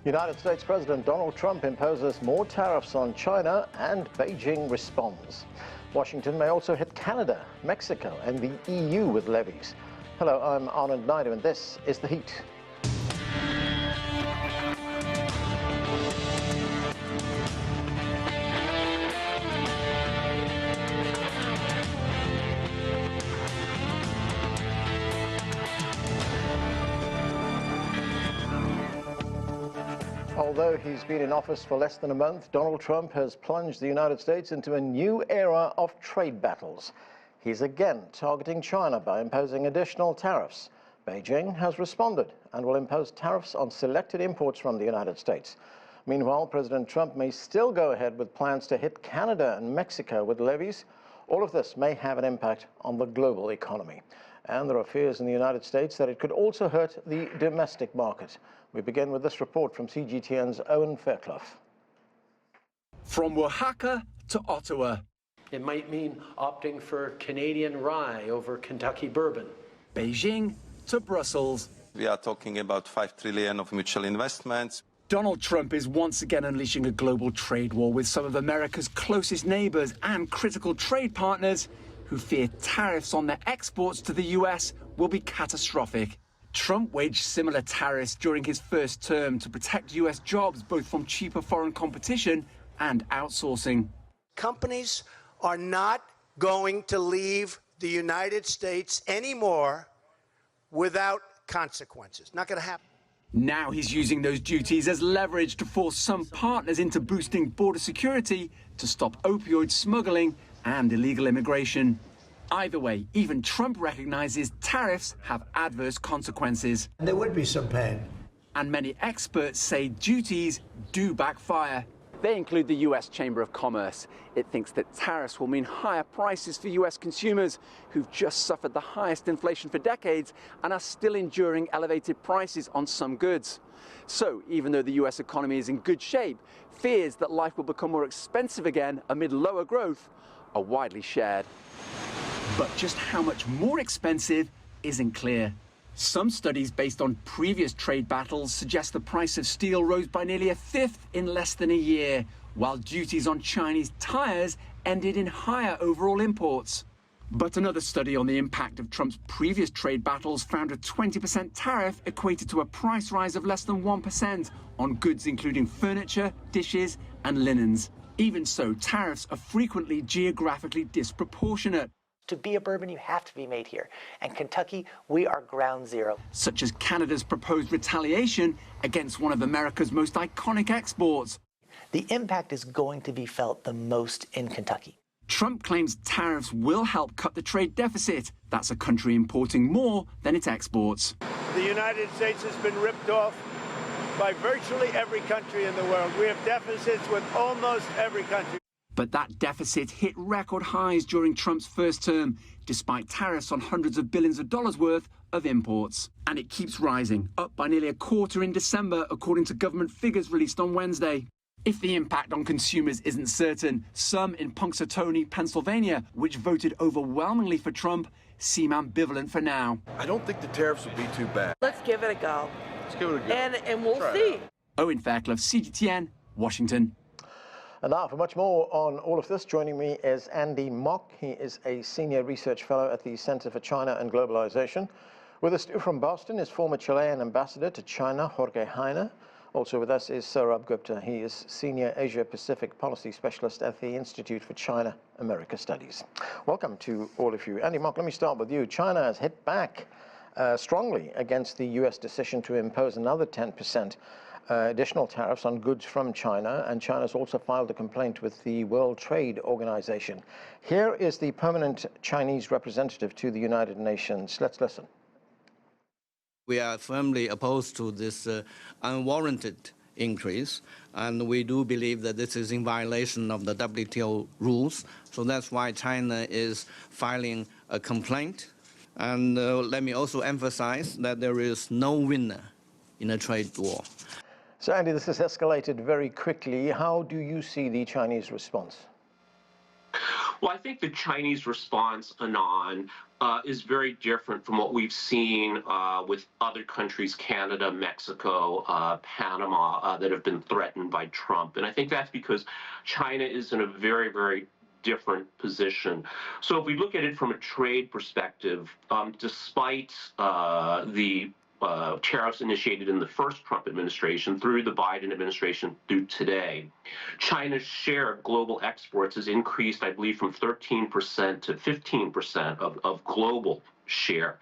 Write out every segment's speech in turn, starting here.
United States President Donald Trump imposes more tariffs on China and Beijing responds. Washington may also hit Canada, Mexico and the EU with levies. Hello, I'm Anand Naidu and this is The Heat. Although he's been in office for less than a month, Donald Trump has plunged the United States into a new era of trade battles. He's again targeting China by imposing additional tariffs. Beijing has responded and will impose tariffs on selected imports from the United States. Meanwhile, President Trump may still go ahead with plans to hit Canada and Mexico with levies. All of this may have an impact on the global economy. And there are fears in the United States that it could also hurt the domestic market. We begin with this report from CGTN's Owen Fairclough. From Oaxaca to Ottawa. It might mean opting for Canadian rye over Kentucky bourbon. Beijing to Brussels. We are talking about 5 trillion of mutual investments. Donald Trump is once again unleashing a global trade war with some of America's closest neighbors and critical trade partners who fear tariffs on their exports to the US will be catastrophic. Trump waged similar tariffs during his first term to protect US jobs both from cheaper foreign competition and outsourcing. Companies are not going to leave the United States anymore without consequences. Not going to happen. Now he's using those duties as leverage to force some partners into boosting border security to stop opioid smuggling and illegal immigration. Either way, even Trump recognizes tariffs have adverse consequences. There would be some pain. And many experts say duties do backfire. They include the US Chamber of Commerce. It thinks that tariffs will mean higher prices for US consumers who've just suffered the highest inflation for decades and are still enduring elevated prices on some goods. So even though the US economy is in good shape, fears that life will become more expensive again amid lower growth are widely shared. But just how much more expensive isn't clear. Some studies based on previous trade battles suggest the price of steel rose by nearly a fifth in less than a year, while duties on Chinese tires ended in higher overall imports. But another study on the impact of Trump's previous trade battles found a 20% tariff equated to a price rise of less than 1% on goods including furniture, dishes and linens. Even so, tariffs are frequently geographically disproportionate. To be a bourbon, you have to be made here. And Kentucky, we are ground zero. Such as Canada's proposed retaliation against one of America's most iconic exports. The impact is going to be felt the most in Kentucky. Trump claims tariffs will help cut the trade deficit. That's a country importing more than it exports. The United States has been ripped off by virtually every country in the world. We have deficits with almost every country. But that deficit hit record highs during Trump's first term, despite tariffs on hundreds of billions of dollars worth of imports. And it keeps rising, up by nearly a quarter in December, according to government figures released on Wednesday. If the impact on consumers isn't certain, some in Punxsutawney, Pennsylvania, which voted overwhelmingly for Trump, seem ambivalent for now. I don't think the tariffs would be too bad. Let's give it a go. Let's give it a go. And we'll see. Owen Fairclough, CGTN, Washington. And now for much more on all of this, joining me is Andy Mock. He is a senior research fellow at the Center for China and Globalization. With us too from Boston is former Chilean ambassador to China, Jorge Heine. Also with us is Sourabh Gupta. He is senior Asia-Pacific policy specialist at the Institute for China-America Studies. Welcome to all of you. Andy Mock, let me start with you. China has hit back strongly against the U.S. decision to impose another 10% additional tariffs on goods from China, and China's also filed a complaint with the World Trade Organization. Here is the permanent Chinese representative to the United Nations. Let's listen. We are firmly opposed to this unwarranted increase, and we do believe that this is in violation of the WTO rules. So that's why China is filing a complaint. And let me also emphasize that there is no winner in a trade war. So, Andy, this has escalated very quickly. How do you see the Chinese response? Well, I think the Chinese response, Anand, is very different from what we've seen with other countries, Canada, Mexico, Panama, that have been threatened by Trump. And I think that's because China is in a very, very different position. So if we look at it from a trade perspective, despite the tariffs initiated in the first Trump administration through the Biden administration through today, China's share of global exports has increased, I believe, from 13% to 15% of global share.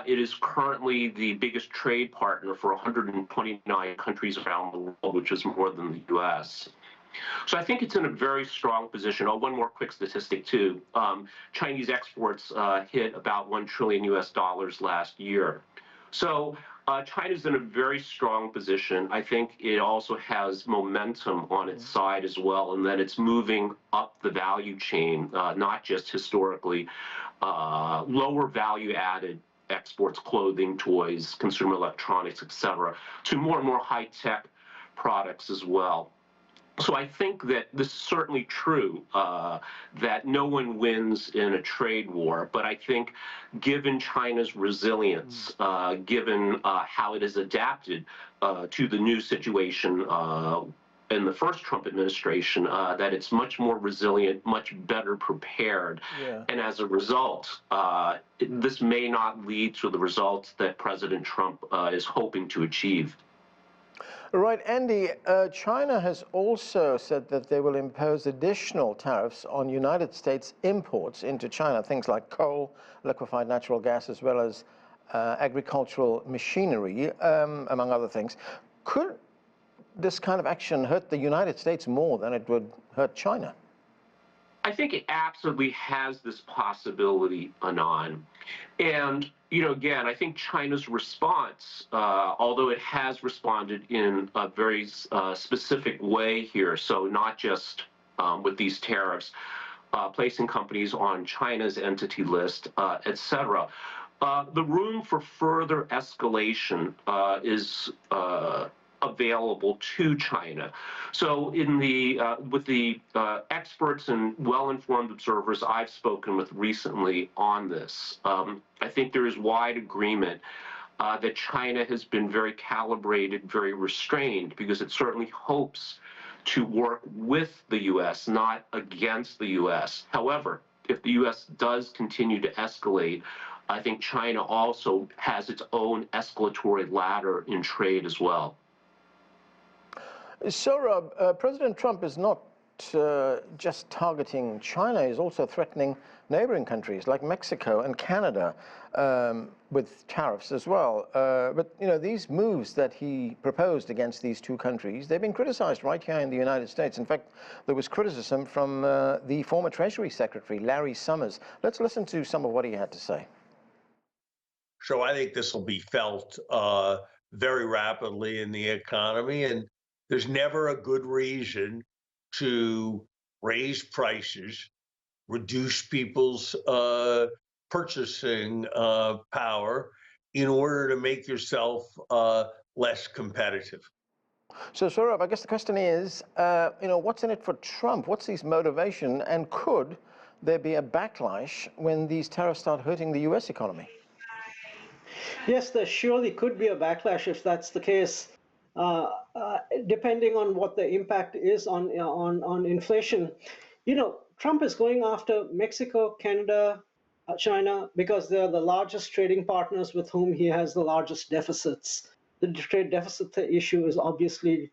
It is currently the biggest trade partner for 129 countries around the world, which is more than the U.S. So I think it's in a very strong position. Oh, one more quick statistic too. Chinese exports hit about $1 trillion last year. So China's in a very strong position. I think it also has momentum on its side as well, and that it's moving up the value chain, not just historically. Lower value added exports, clothing, toys, consumer electronics, etc., to more and more high-tech products as well. So I think that this is certainly true, that no one wins in a trade war. But I think given China's resilience, given how it has adapted to the new situation in the first Trump administration, that it's much more resilient, much better prepared. Yeah. And as a result, this may not lead to the results that President Trump is hoping to achieve. Right, Andy, China has also said that they will impose additional tariffs on United States imports into China, things like coal, liquefied natural gas, as well as agricultural machinery, among other things. Could this kind of action hurt the United States more than it would hurt China? I think it absolutely has this possibility, Anand. And, you know, again, I think China's response, although it has responded in a very specific way here, so not just with these tariffs, placing companies on China's entity list, et cetera, the room for further escalation is available to China. So in the with the experts and well-informed observers I've spoken with recently on this, I think there is wide agreement that China has been very calibrated, very restrained, because it certainly hopes to work with the U.S., not against the U.S. However, if the U.S. does continue to escalate, I think China also has its own escalatory ladder in trade as well. Sourabh, President Trump is not just targeting China, he's also threatening neighboring countries like Mexico and Canada with tariffs as well. But, you know, these moves that he proposed against these two countries, they've been criticized right here in the United States. In fact, there was criticism from the former Treasury Secretary, Larry Summers. Let's listen to some of what he had to say. So I think this will be felt very rapidly in the economy, and there's never a good reason to raise prices, reduce people's purchasing power in order to make yourself less competitive. So, Sourabh, I guess the question is, you know, what's in it for Trump? What's his motivation? And could there be a backlash when these tariffs start hurting the U.S. economy? Yes, there surely could be a backlash if that's the case. Depending on what the impact is on inflation. You know, Trump is going after Mexico, Canada, China, because they're the largest trading partners with whom he has the largest deficits. The trade deficit issue is obviously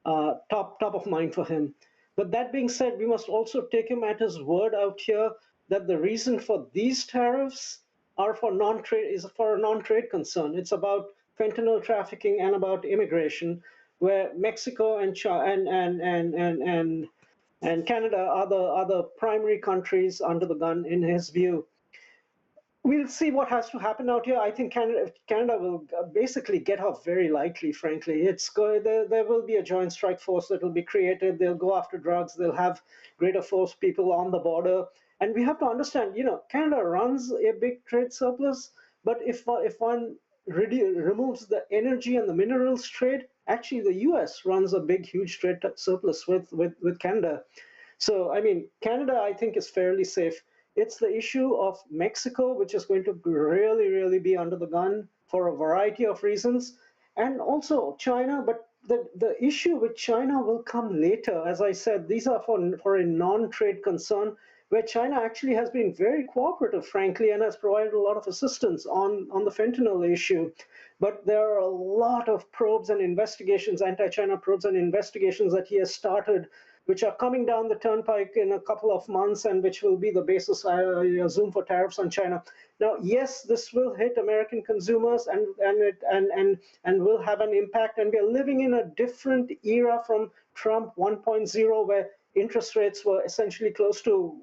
top of mind for him. But that being said, we must also take him at his word out here that the reason for these tariffs are for a non-trade concern. It's about fentanyl trafficking and about immigration, where Mexico and Canada are the primary countries under the gun, in his view. We'll see what has to happen out here. I think Canada will basically get off very lightly, frankly. There will be a joint strike force that will be created. They'll go after drugs. They'll have greater force people on the border. And we have to understand, you know, Canada runs a big trade surplus, but if one removes the energy and the minerals trade, actually the U.S. runs a big, huge trade surplus with Canada. So, I mean, Canada, I think, is fairly safe. It's the issue of Mexico, which is going to really, really be under the gun for a variety of reasons, and also China. But the issue with China will come later. As I said, these are for a non-trade concern, where China actually has been very cooperative, frankly, and has provided a lot of assistance on the fentanyl issue. But there are a lot of probes and investigations, anti-China probes and investigations that he has started, which are coming down the turnpike in a couple of months, and which will be the basis, I assume, for tariffs on China. Now, yes, this will hit American consumers and will have an impact. And we are living in a different era from Trump 1.0, where interest rates were essentially close to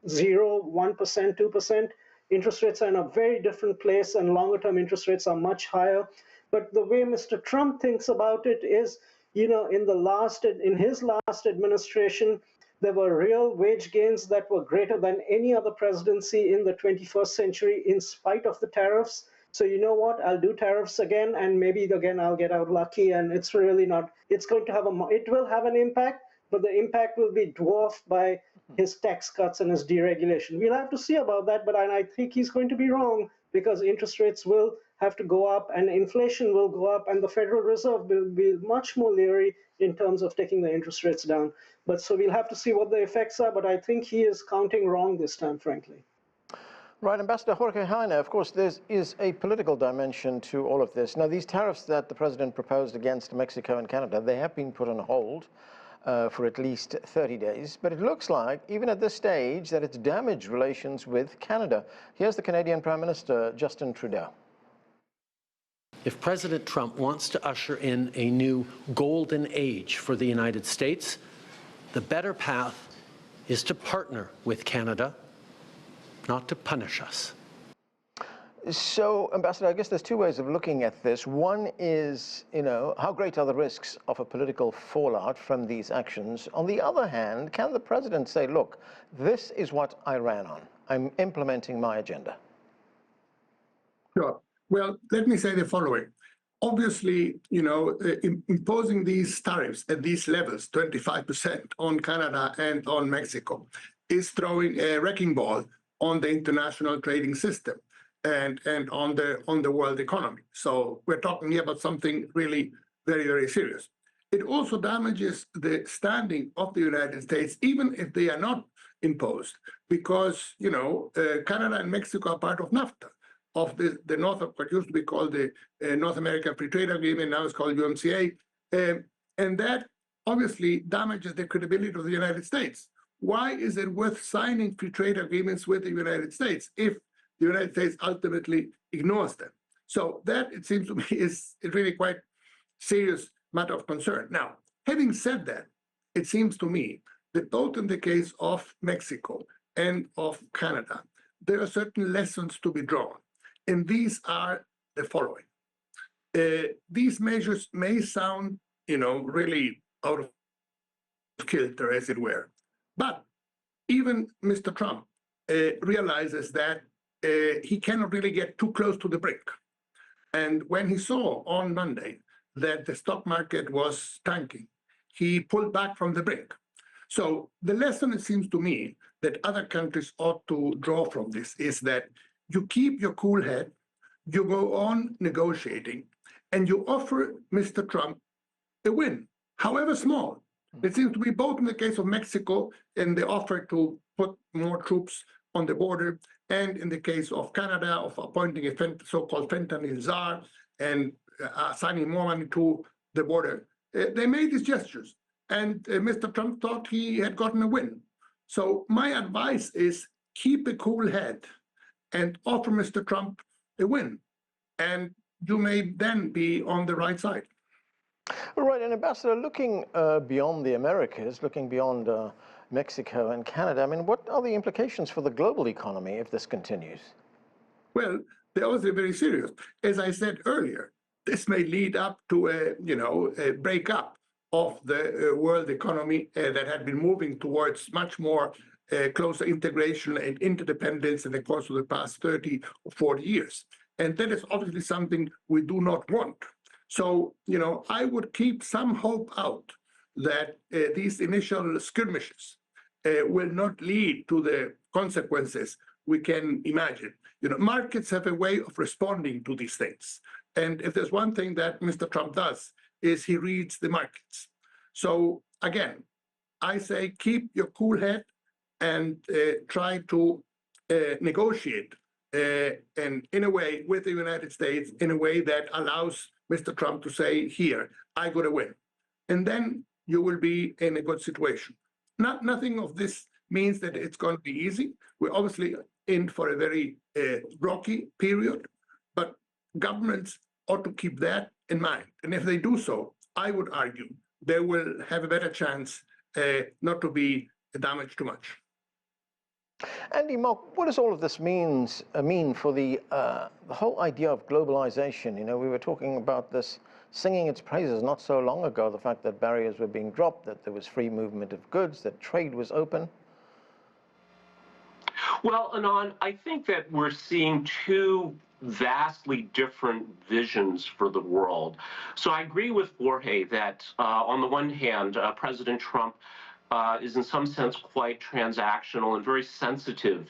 0, 1%, 2%. Interest rates are in a very different place, and longer-term interest rates are much higher. But the way Mr. Trump thinks about it is, in his last administration, there were real wage gains that were greater than any other presidency in the 21st century, in spite of the tariffs. So you know what? I'll do tariffs again, and maybe again I'll get out lucky. And it's really not. It's going to it will have an impact, but the impact will be dwarfed by his tax cuts and his deregulation. We'll have to see about that, but I think he's going to be wrong, because interest rates will have to go up and inflation will go up, and the Federal Reserve will be much more leery in terms of taking the interest rates down. But so we'll have to see what the effects are, but I think he is counting wrong this time, frankly. Right, Ambassador Jorge Heine, of course, there is a political dimension to all of this. Now, these tariffs that the president proposed against Mexico and Canada, they have been put on hold for at least 30 days, but it looks like, even at this stage, that it's damaged relations with Canada. Here's the Canadian Prime Minister, Justin Trudeau. If President Trump wants to usher in a new golden age for the United States, the better path is to partner with Canada, not to punish us. So, Ambassador, I guess there's two ways of looking at this. One is, how great are the risks of a political fallout from these actions? On the other hand, can the president say, look, this is what I ran on. I'm implementing my agenda? Sure. Well, let me say the following. Obviously, imposing these tariffs at these levels, 25% on Canada and on Mexico, is throwing a wrecking ball on the international trading system and on the world economy. So we're talking here about something really very, very serious. It also damages the standing of the United States, even if they are not imposed, because Canada and Mexico are part of NAFTA, of the North of what used to be called the North American Free Trade Agreement, now it's called UMCA, and that obviously damages the credibility of the United States. Why is it worth signing free trade agreements with the United States if the United States ultimately ignores them? So that, it seems to me, is really quite serious matter of concern. Now, having said that, it seems to me that both in the case of Mexico and of Canada, there are certain lessons to be drawn. And these are the following. These measures may sound, really out of kilter, as it were. But even Mr. Trump realizes that he cannot really get too close to the brink. And when he saw on Monday that the stock market was tanking, he pulled back from the brink. So the lesson, it seems to me, that other countries ought to draw from this is that you keep your cool head, you go on negotiating, and you offer Mr. Trump a win, however small. It seems to be both in the case of Mexico and the offer to put more troops on the border, and in the case of Canada, of appointing a so-called fentanyl czar and assigning more money to the border. They made these gestures, and Mr. Trump thought he had gotten a win. So my advice is keep a cool head and offer Mr. Trump a win, and you may then be on the right side. All right, and Ambassador, looking beyond the Americas, looking beyond Mexico and Canada, I mean, what are the implications for the global economy if this continues? Well, they're also very serious. As I said earlier, this may lead up to a breakup of the world economy that had been moving towards much more closer integration and interdependence in the course of the past 30 or 40 years. And that is obviously something we do not want. So, I would keep some hope out that these initial skirmishes will not lead to the consequences we can imagine. Markets have a way of responding to these things. And if there's one thing that Mr. Trump does, is he reads the markets. So again, I say keep your cool head and try to negotiate and in a way with the United States in a way that allows Mr. Trump to say, here, I got to win. And then you will be in a good situation. Nothing of this means that it's going to be easy. We're obviously in for a very rocky period, but governments ought to keep that in mind. And if they do so, I would argue they will have a better chance not to be damaged too much. Andy, Mark, what does all of this mean for the whole idea of globalization? We were talking about this, singing its praises not so long ago, the fact that barriers were being dropped, that there was free movement of goods, that trade was open. Well, Anand, I think that we're seeing two vastly different visions for the world. So I agree with Jorge that on the one hand, President Trump is in some sense quite transactional and very sensitive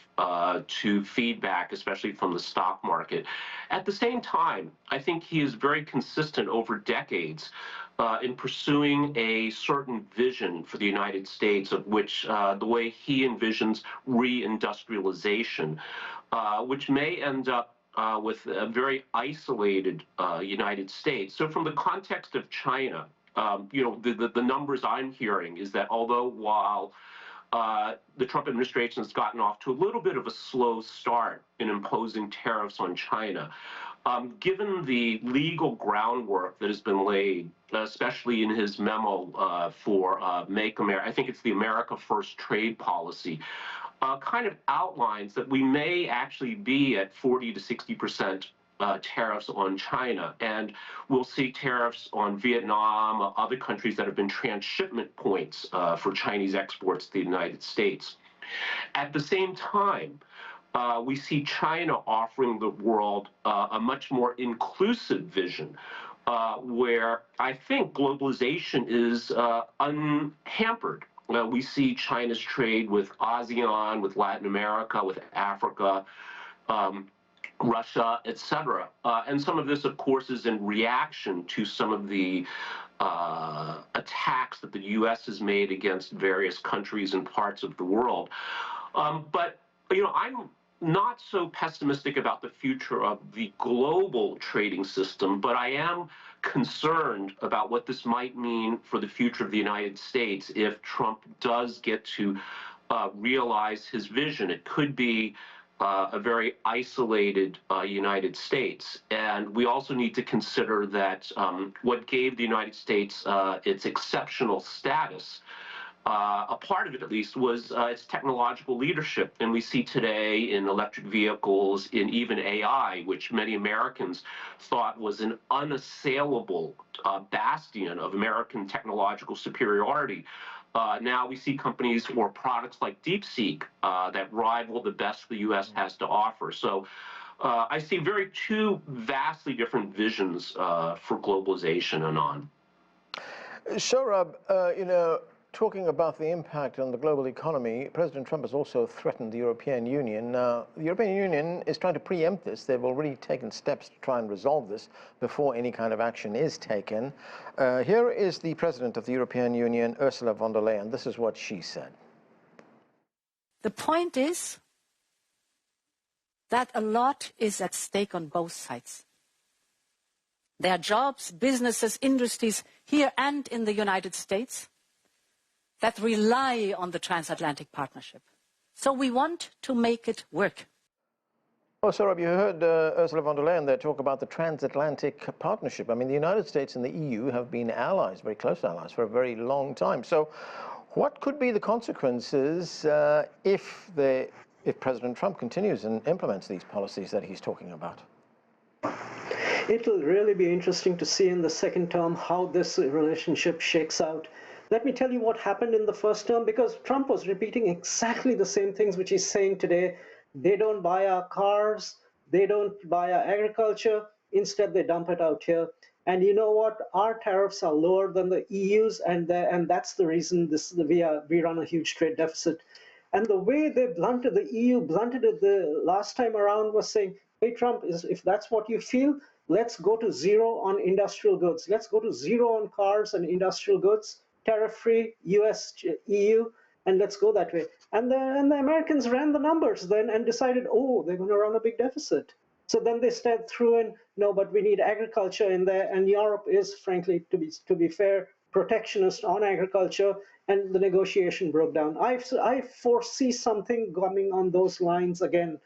to feedback, especially from the stock market. At the same time, I think he is very consistent over decades in pursuing a certain vision for the United States, of which the way he envisions reindustrialization, which may end up with a very isolated United States. So from the context of China, the numbers I'm hearing is that although while the Trump administration has gotten off to a little bit of a slow start in imposing tariffs on China, given the legal groundwork that has been laid, especially in his memo for Make America, I think it's the America First trade policy, kind of outlines that we may actually be at 40 to 60% tariffs on China, and we'll see tariffs on Vietnam, other countries that have been transshipment points for Chinese exports to the United States. At the same time, we see China offering the world a much more inclusive vision, where I think globalization is unhampered. We see China's trade with ASEAN, with Latin America, with Africa, Russia, etc. And some of this, of course, is in reaction to some of the attacks that the U.S. has made against various countries and parts of the world. But, I'm not so pessimistic about the future of the global trading system, but I am concerned about what this might mean for the future of the United States if Trump does get to realize his vision. It could be a very isolated United States. And we also need to consider that what gave the United States its exceptional status, a part of it at least, was its technological leadership. And we see today in electric vehicles, in even AI, which many Americans thought was an unassailable bastion of American technological superiority. Now we see companies or products like DeepSeek that rival the best the U.S. has to offer. So I see two vastly different visions for globalization, Anand. Sourabh, talking about the impact on the global economy, President Trump has also threatened the European Union. The European Union is trying to preempt this. They've already taken steps to try and resolve this before any kind of action is taken. Here is the President of the European Union, Ursula von der Leyen. This is what she said. The point is that a lot is at stake on both sides. There are jobs, businesses, industries here and in the United States that rely on the transatlantic partnership. So we want to make it work. Oh, Sourabh, you heard Ursula von der Leyen there talk about the transatlantic partnership. I mean, the United States and the EU have been allies, very close allies, for a very long time. So what could be the consequences if President Trump continues and implements these policies that he's talking about? It'll really be interesting to see in the second term how this relationship shakes out. Let me tell you what happened in the first term, because Trump was repeating exactly the same things which he's saying today. They don't buy our cars, they don't buy our agriculture, instead they dump it out here. And you know what? Our tariffs are lower than the EU's, and that's the reason we run a huge trade deficit. And the way they blunted, the EU blunted it the last time around was saying, hey, Trump, if that's what you feel, let's go to zero on industrial goods. Let's go to zero on cars and industrial goods, tariff-free, US, EU, and let's go that way. And the Americans ran the numbers then and decided, oh, they're going to run a big deficit. So then they stepped through and, no, but we need agriculture in there. And Europe is, frankly, to be fair, protectionist on agriculture, and the negotiation broke down. I foresee something coming on those lines again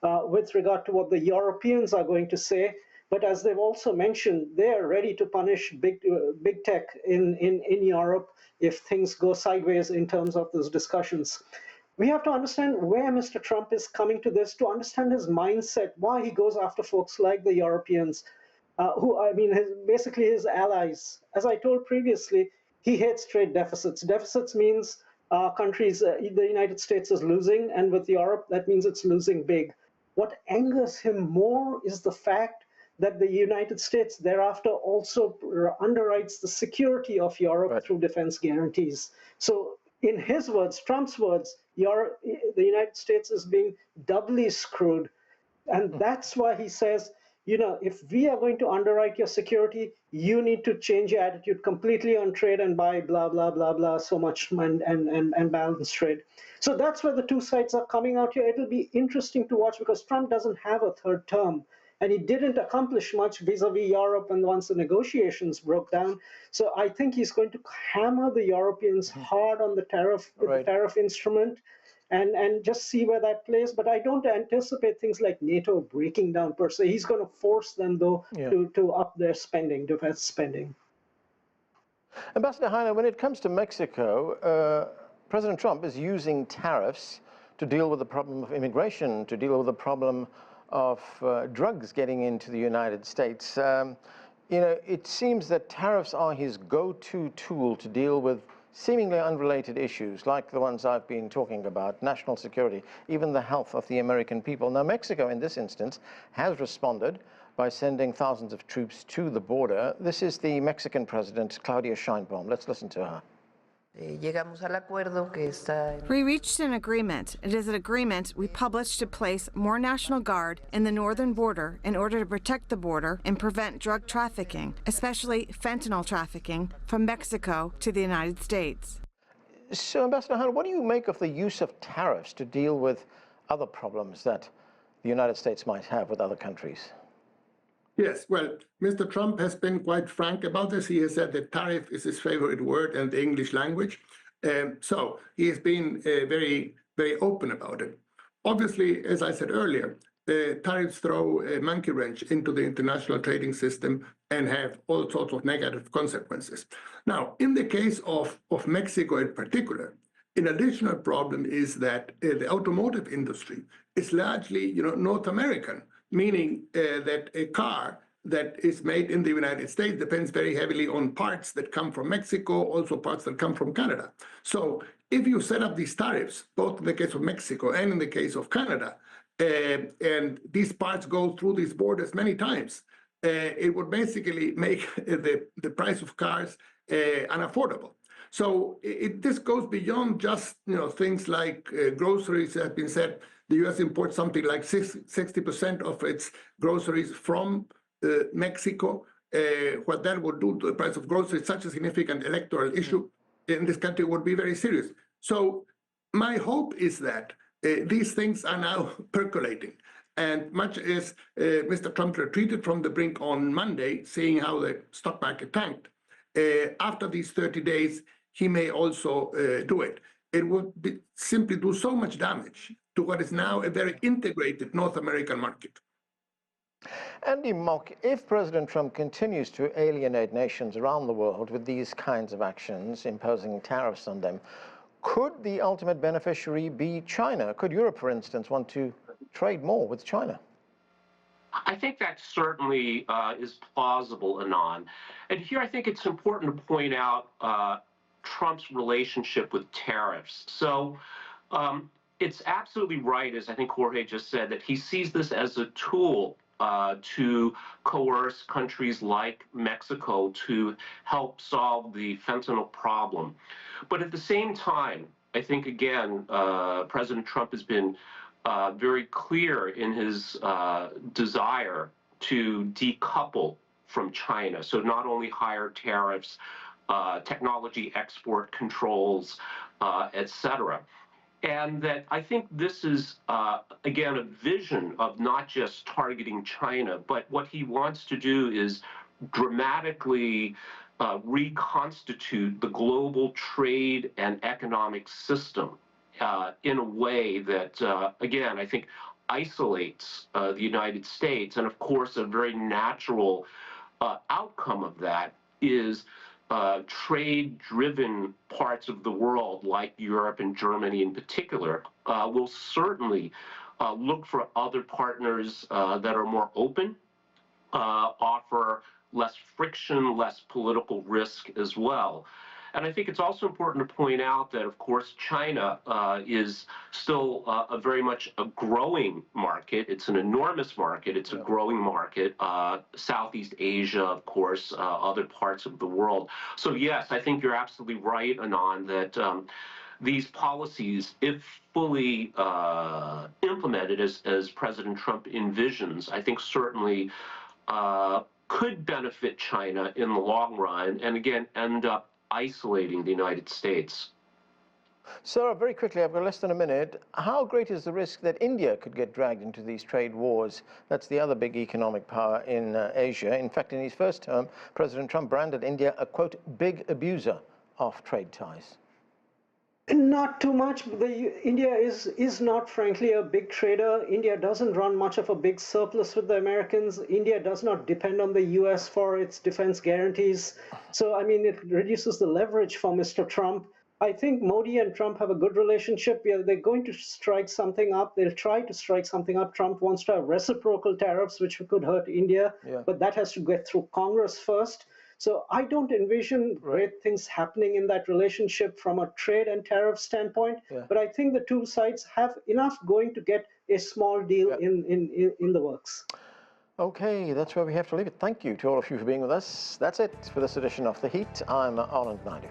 with regard to what the Europeans are going to say. But as they've also mentioned, they're ready to punish big tech in Europe if things go sideways in terms of those discussions. We have to understand where Mr. Trump is coming to this, to understand his mindset, why he goes after folks like the Europeans, who, I mean, basically his allies. As I told previously, he hates trade deficits. Deficits means countries, the United States is losing, and with Europe, that means it's losing big. What angers him more is the fact that the United States thereafter also underwrites the security of Europe through defense guarantees. So in his words, Trump's words, the United States is being doubly screwed. And that's why he says, you know, if we are going to underwrite your security, you need to change your attitude completely on trade and buy blah, blah, blah, blah, so much and balance trade. So that's where the two sides are coming out here. It'll be interesting to watch because Trump doesn't have a third term. And he didn't accomplish much vis-a-vis Europe and once the negotiations broke down. So I think he's going to hammer the Europeans hard on the tariff, with the tariff instrument, and just see where that plays. But I don't anticipate things like NATO breaking down per se. He's going to force them, though, to up their spending, defense spending. Ambassador Heine, when it comes to Mexico, President Trump is using tariffs to deal with the problem of immigration, to deal with the problem of drugs getting into the United States. You know, it seems that tariffs are his go-to tool to deal with seemingly unrelated issues like the ones I've been talking about, national security, even the health of the American people. Now, Mexico, in this instance, has responded by sending thousands of troops to the border. This is the Mexican president, Claudia Sheinbaum. Let's listen to her. We reached an agreement. It is an agreement we published to place more National Guard in the northern border in order to protect the border and prevent drug trafficking, especially fentanyl trafficking, from Mexico to the United States. So, Ambassador Heine, what do you make of the use of tariffs to deal with other problems that the United States might have with other countries? Yes, well, Mr. Trump has been quite frank about this. He has said that tariff is his favorite word in the English language. So he has been very, very open about it. Obviously, as I said earlier, tariffs throw a monkey wrench into the international trading system and have all sorts of negative consequences. Now, in the case of Mexico in particular, an additional problem is that the automotive industry is largely, North American, meaning that a car that is made in the United States depends very heavily on parts that come from Mexico, also parts that come from Canada. So if you set up these tariffs, both in the case of Mexico and in the case of Canada, and these parts go through these borders many times, it would basically make the price of cars unaffordable. So this goes beyond just things like groceries. Have been said. The U.S. imports something like 60% of its groceries from Mexico. What that would do to the price of groceries, such a significant electoral issue in this country, would be very serious. So my hope is that these things are now percolating. And much as Mr. Trump retreated from the brink on Monday, seeing how the stock market tanked, after these 30 days, he may also do it. It would simply do so much damage to what is now a very integrated North American market. Andy Mock, if President Trump continues to alienate nations around the world with these kinds of actions, imposing tariffs on them, could the ultimate beneficiary be China? Could Europe, for instance, want to trade more with China? I think that certainly is plausible, Anand. And here I think it's important to point out Trump's relationship with tariffs. So it's absolutely right, as I think Jorge just said, that he sees this as a tool to coerce countries like Mexico to help solve the fentanyl problem. But at the same time, I think, again, President Trump has been very clear in his desire to decouple from China. So not only higher tariffs, technology export controls, et cetera. And that I think this is, again, a vision of not just targeting China, but what he wants to do is dramatically reconstitute the global trade and economic system in a way that, again, I think isolates the United States. And of course, a very natural outcome of that is trade-driven parts of the world, like Europe and Germany in particular, will certainly look for other partners that are more open, offer less friction, less political risk as well. And I think it's also important to point out that, of course, China is still a very much a growing market. It's an enormous market. It's a growing market. Southeast Asia, of course, other parts of the world. So, yes, I think you're absolutely right, Anand, that these policies, if fully implemented as President Trump envisions, I think certainly could benefit China in the long run and, again, end up isolating the United States. Sarah, very quickly, I've got less than a minute. How great is the risk that India could get dragged into these trade wars? That's the other big economic power in Asia. In fact, in his first term, President Trump branded India a, quote, big abuser of trade ties. Not too much. India is not, frankly, a big trader. India doesn't run much of a big surplus with the Americans. India does not depend on the U.S. for its defense guarantees. So, I mean, it reduces the leverage for Mr. Trump. I think Modi and Trump have a good relationship. Yeah, they're going to strike something up. They'll try to strike something up. Trump wants to have reciprocal tariffs, which could hurt India. Yeah. But that has to get through Congress first. So I don't envision great things happening in that relationship from a trade and tariff standpoint. Yeah. But I think the two sides have enough going to get a small deal in the works. Okay, that's where we have to leave it. Thank you to all of you for being with us. That's it for this edition of The Heat. I'm Anand Naidu.